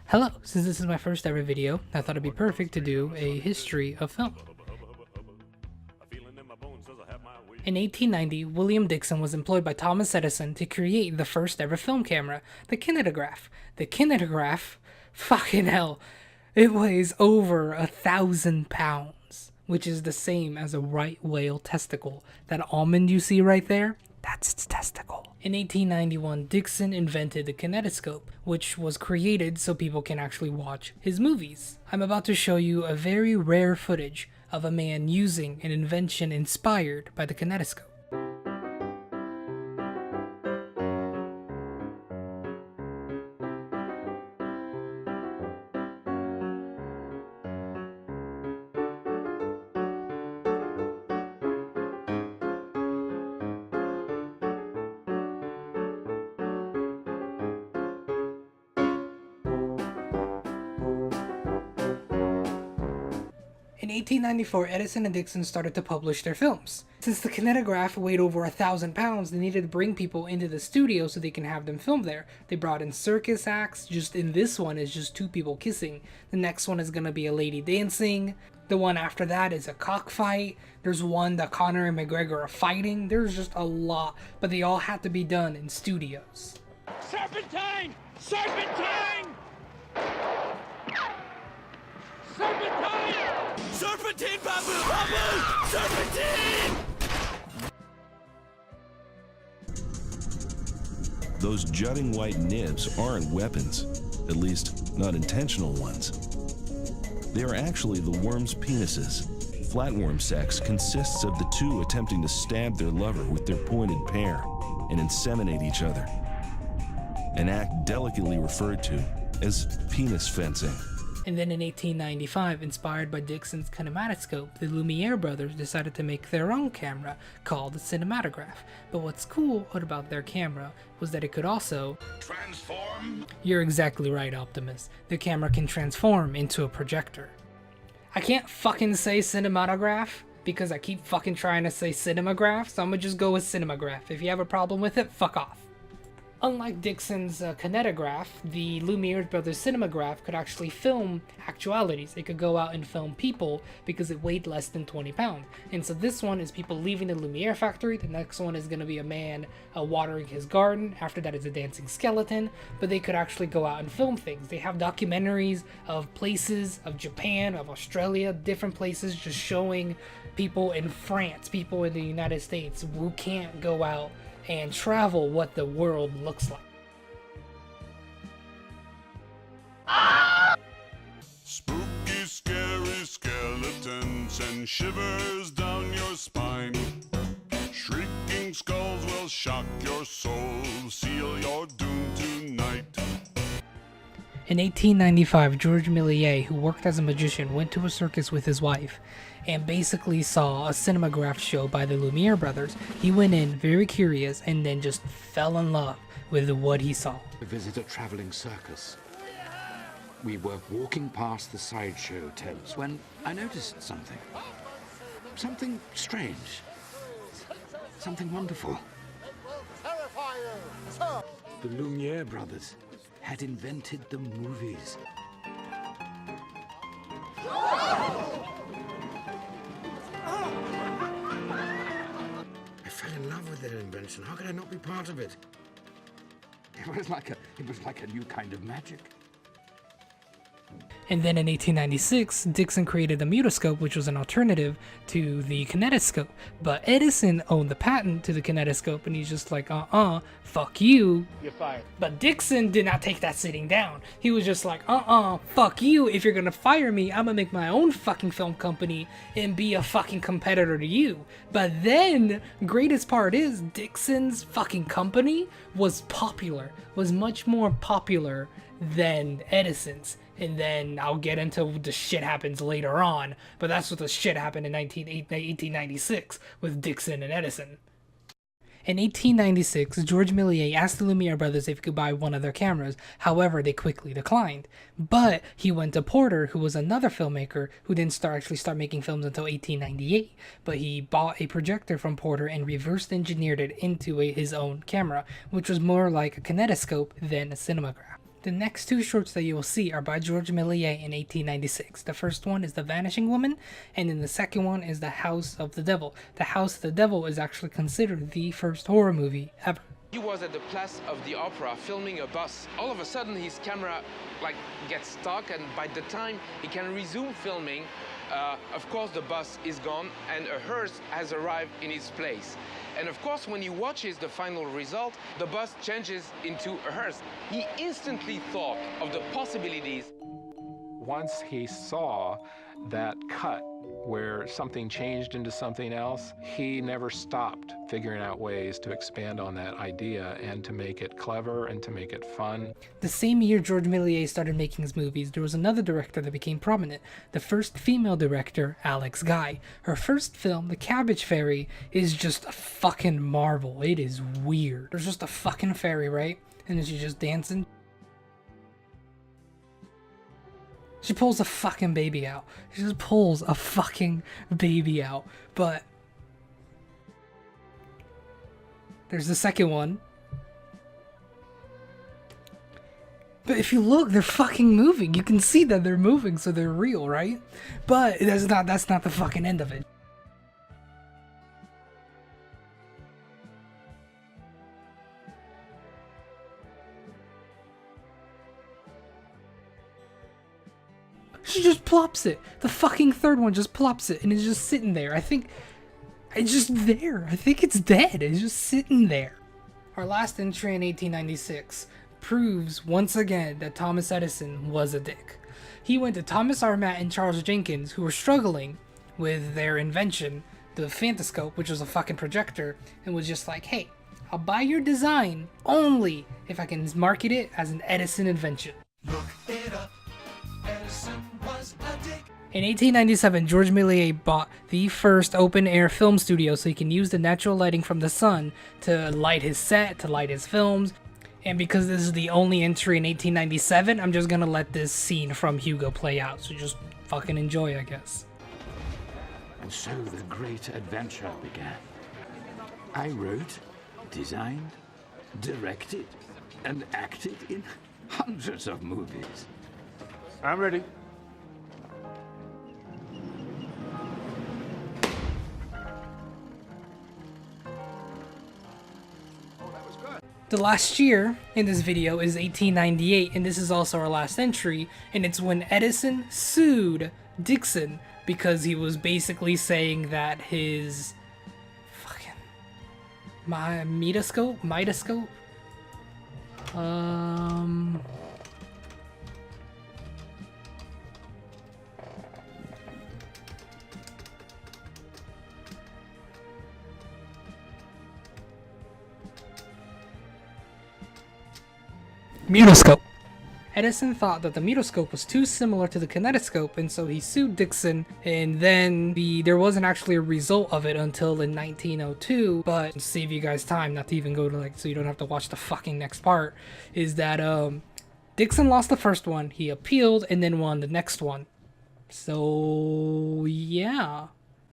Hello, since this is my first ever video, I thought it'd be perfect to do a history of film. In 1890, William Dickson was employed by Thomas Edison to create the first ever film camera, the kinetograph. The kinetograph? Fucking hell. It weighs over 1,000 pounds, which is the same as a right whale testicle. That almond you see right there? That's its testicle. In 1891, Dickson invented the kinetoscope, which was created so people can actually watch his movies. I'm about to show you a very rare footage of a man using an invention inspired by the kinetoscope. In 1894, Edison and Dickson started to publish their films. Since the kinetograph weighed over 1,000 pounds, they needed to bring people into the studio so they can have them film there. They brought in circus acts. Just in this one is just two people kissing. The next one is going to be a lady dancing. The one after that is a cockfight. There's one that Conor and McGregor are fighting. There's just a lot, but they all had to be done in studios. Serpentine! Serpentine! Serpentine! Serpentine, Babu! Babu! Serpentine! Those jutting white nibs aren't weapons, at least not intentional ones. They are actually the worm's penises. Flatworm sex consists of the two attempting to stab their lover with their pointed pair and inseminate each other, an act delicately referred to as penis fencing. And then in 1895, inspired by Dickson's kinematoscope, the Lumiere brothers decided to make their own camera called the cinematograph. But what's cool about their camera was that it could also Transform? You're exactly right, Optimus. The camera can transform into a projector. I can't fucking say cinematograph because I keep fucking trying to say cinematograph, so I'm gonna just go with cinematograph. If you have a problem with it, fuck off. Unlike Dickson's kinetograph, the Lumiere brothers' cinematograph could actually film actualities. It could go out and film people because it weighed less than 20 pounds. And so this one is people leaving the Lumiere factory. The next one is going to be a man watering his garden. After that is a dancing skeleton. But they could actually go out and film things. They have documentaries of places, of Japan, of Australia, different places, just showing people in France, people in the United States who can't go out and travel what the world looks like. Spooky, scary skeletons and shivers down your spine. Shrieking skulls will shock your soul, seal your doom tonight. In 1895, George Méliès, who worked as a magician, went to a circus with his wife and basically saw a cinematograph show by the Lumiere brothers. He went in very curious and then just fell in love with what he saw. To visit a traveling circus. We were walking past the sideshow tents when I noticed something. Something strange. Something wonderful. The Lumiere brothers had invented the movies. I fell in love with their invention. How could I not be part of it? It was like a new kind of magic. And then in 1896, Dickson created the mutoscope, which was an alternative to the kinetoscope. But Edison owned the patent to the kinetoscope, and he's just like, fuck you. You're fired. But Dickson did not take that sitting down. He was just like, fuck you. If you're gonna fire me, I'm gonna make my own fucking film company and be a fucking competitor to you. But then, greatest part is, Dickson's fucking company was popular, was much more popular than Edison's. And then I'll get into the shit happens later on, but that's what the shit happened in 1896 with Dickson and Edison. In 1896, George Méliès asked the Lumiere brothers if he could buy one of their cameras. However, they quickly declined. But he went to Porter, who was another filmmaker who didn't actually start making films until 1898. But he bought a projector from Porter and reverse engineered it into his own camera, which was more like a kinetoscope than a cinematograph. The next two shorts that you will see are by George Méliès in 1896. The first one is The Vanishing Woman, and then the second one is The House of the Devil. The House of the Devil is actually considered the first horror movie ever. He was at the Place of the Opera filming a bus. All of a sudden his camera gets stuck, and by the time he can resume filming, of course the bus is gone and a hearse has arrived in its place. And of course when he watches the final result, the bus changes into a hearse. He instantly thought of the possibilities. Once he saw that cut where something changed into something else, he never stopped figuring out ways to expand on that idea and to make it clever and to make it fun. The same year George Méliès started making his movies, there was another director that became prominent, the first female director, Alex Guy. Her first film, The Cabbage Fairy, is just a fucking marvel. It is weird. There's just a fucking fairy, right? And then she's just dancing. She pulls a fucking baby out. She just pulls a fucking baby out. But there's the second one. But if you look, they're fucking moving. You can see that they're moving, so they're real, right? But that's not the fucking end of it. She just plops it. The fucking third one just plops it and it's just sitting there. I think it's just there. I think it's dead. It's just sitting there. Our last entry in 1896 proves once again that Thomas Edison was a dick. He went to Thomas Armat and Charles Jenkins, who were struggling with their invention, the Fantascope, which was a fucking projector, and was just like, hey, I'll buy your design only if I can market it as an Edison invention. Look it up. Edison was a dick. In 1897, George Méliès bought the first open-air film studio so he can use the natural lighting from the sun to light his set, to light his films. And because this is the only entry in 1897, I'm just gonna let this scene from Hugo play out. So just fucking enjoy, I guess. And so the great adventure began. I wrote, designed, directed, and acted in hundreds of movies. I'm ready. The last year in this video is 1898, and this is also our last entry, and it's when Edison sued Dixon because he was basically saying that his fucking mitoscope? Mutoscope. Edison thought that the mutoscope was too similar to the kinetoscope, and so he sued Dixon, and then there wasn't actually a result of it until in 1902, but to save you guys time, not to even go to so you don't have to watch the fucking next part, is that Dixon lost the first one, he appealed, and then won the next one. So yeah.